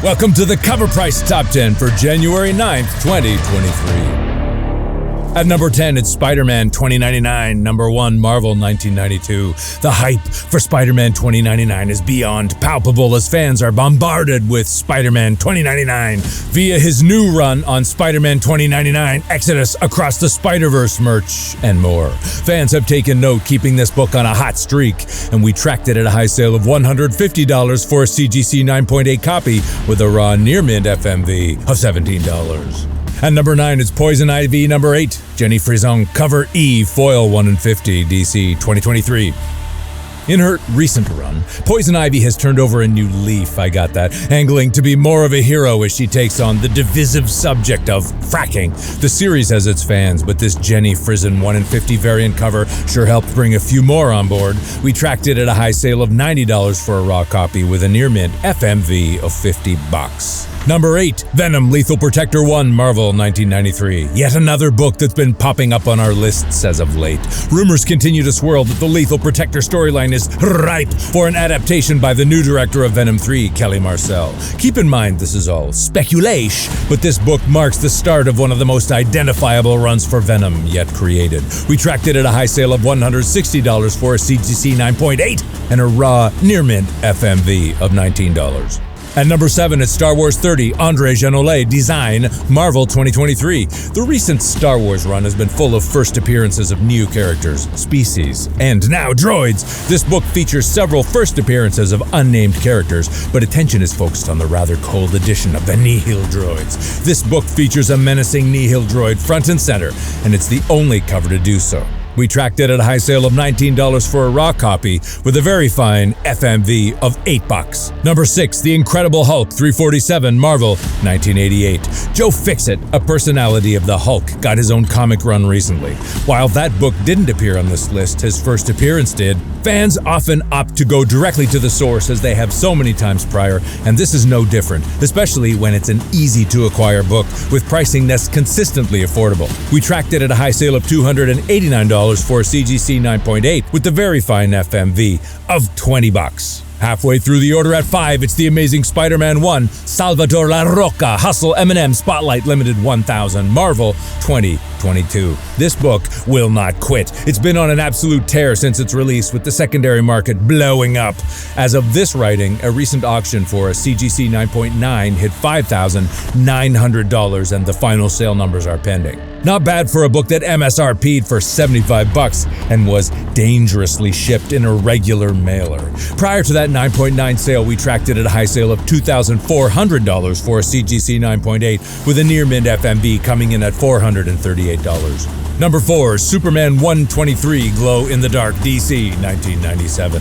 Welcome to the Cover Price Top 10 for January 9th, 2023. At number 10, it's Spider-Man 2099, number 1, Marvel 1992. The hype for Spider-Man 2099 is beyond palpable as fans are bombarded with Spider-Man 2099 via his new run on Spider-Man 2099, Exodus Across the Spider-Verse merch, and more. Fans have taken note, keeping this book on a hot streak, and we tracked it at a high sale of $150 for a CGC 9.8 copy with a raw near-mint FMV of $17. At number 9, it's Poison Ivy number 8, Jenny Frison, cover E, foil 1 in 50, DC 2023. In her recent run, Poison Ivy has turned over a new leaf, angling to be more of a hero as she takes on the divisive subject of fracking. The series has its fans, but this Jenny Frison 1 in 50 variant cover sure helped bring a few more on board. We tracked it at a high sale of $90 for a raw copy with a near-mint FMV of $50. Number 8, Venom Lethal Protector 1, Marvel 1993. Yet another book that's been popping up on our lists as of late. Rumors continue to swirl that the Lethal Protector storyline is ripe for an adaptation by the new director of Venom 3, Kelly Marcel. Keep in mind this is all speculation, but this book marks the start of one of the most identifiable runs for Venom yet created. We tracked it at a high sale of $160 for a CGC 9.8 and a raw near-mint FMV of $19. At number 7, it's Star Wars 30, André Genollet, Design, Marvel 2023. The recent Star Wars run has been full of first appearances of new characters, species, and now droids. This book features several first appearances of unnamed characters, but attention is focused on the rather cold edition of the Nihil droids. This book features a menacing Nihil droid front and center, and it's the only cover to do so. We tracked it at a high sale of $19 for a raw copy with a very fine FMV of $8. Number 6, The Incredible Hulk 347, Marvel 1988. Joe Fixit, a personality of the Hulk, got his own comic run recently. While that book didn't appear on this list, his first appearance did. Fans often opt to go directly to the source as they have so many times prior, and this is no different, especially when it's an easy-to-acquire book with pricing that's consistently affordable. We tracked it at a high sale of $289 for a CGC 9.8 with the very fine FMV of $20. Halfway through the order at 5, it's The Amazing Spider-Man 1, Salvador La Roca, Hustle M&M Spotlight Limited 1000, Marvel 2022. This book will not quit. It's been on an absolute tear since its release, with the secondary market blowing up. As of this writing, a recent auction for a CGC 9.9 hit $5,900 and the final sale numbers are pending. Not bad for a book that MSRP'd for $75 and was dangerously shipped in a regular mailer. Prior to that 9.9 sale, we tracked it at a high sale of $2,400 for a CGC 9.8 with a near-mint FMV coming in at $438. Number 4, Superman 123, Glow in the Dark, DC 1997.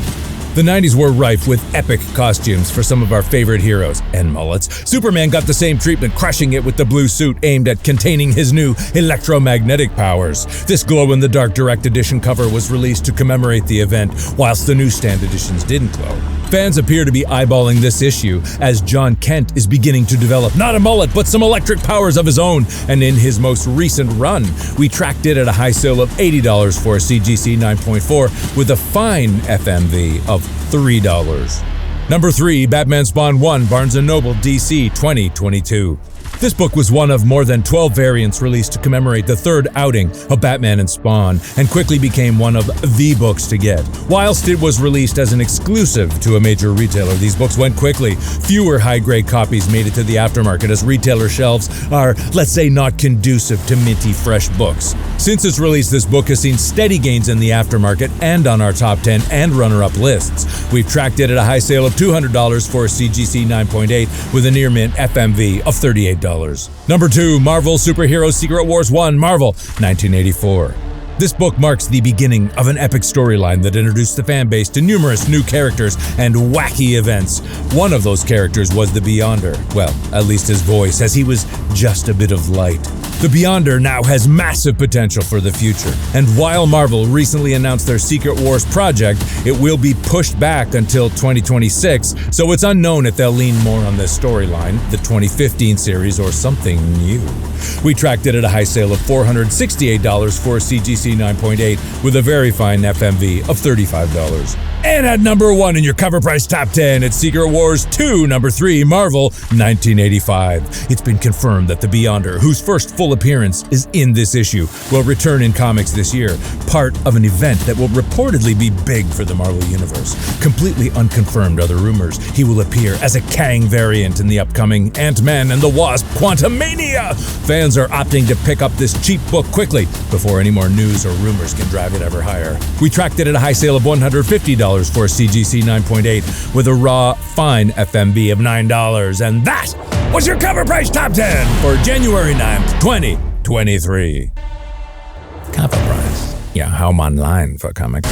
The 90s were rife with epic costumes for some of our favorite heroes and mullets. Superman got the same treatment, crushing it with the blue suit aimed at containing his new electromagnetic powers. This glow-in-the-dark direct edition cover was released to commemorate the event, whilst the newsstand editions didn't glow. Fans appear to be eyeballing this issue as John Kent is beginning to develop not a mullet but some electric powers of his own, and in his most recent run, we tracked it at a high sale of $80 for a CGC 9.4 with a fine FMV of $3. Number 3, Batman Spawn 1, Barnes & Noble, DC 2022. This book was one of more than 12 variants released to commemorate the third outing of Batman and Spawn, and quickly became one of the books to get. Whilst it was released as an exclusive to a major retailer, these books went quickly. Fewer high-grade copies made it to the aftermarket as retailer shelves are, let's say, not conducive to minty fresh books. Since its release, this book has seen steady gains in the aftermarket and on our top 10 and runner-up lists. We've tracked it at a high sale of $200 for a CGC 9.8 with a near-mint FMV of $38. Number 2, Marvel Superhero Secret Wars 1, Marvel 1984. This book marks the beginning of an epic storyline that introduced the fan base to numerous new characters and wacky events. One of those characters was the Beyonder. Well, at least his voice, as he was just a bit of light. The Beyonder now has massive potential for the future, and while Marvel recently announced their Secret Wars project, it will be pushed back until 2026, so it's unknown if they'll lean more on this storyline, the 2015 series, or something new. We tracked it at a high sale of $468 for a CGC 9.8 with a very fine FMV of $35. And at number 1 in your cover price top 10, it's Secret Wars 2, number 3, Marvel, 1985. It's been confirmed that the Beyonder, whose first full appearance is in this issue, will return in comics this year, part of an event that will reportedly be big for the Marvel Universe. Completely unconfirmed are the rumors he will appear as a Kang variant in the upcoming Ant-Man and the Wasp Quantumania. Fans are opting to pick up this cheap book quickly before any more news or rumors can drive it ever higher. We tracked it at a high sale of $150 for a CGC 9.8 with a raw, fine FMB of $9. And that was your cover price top 10 for January 9th, 2023. Cover price. Yeah, home online for comic.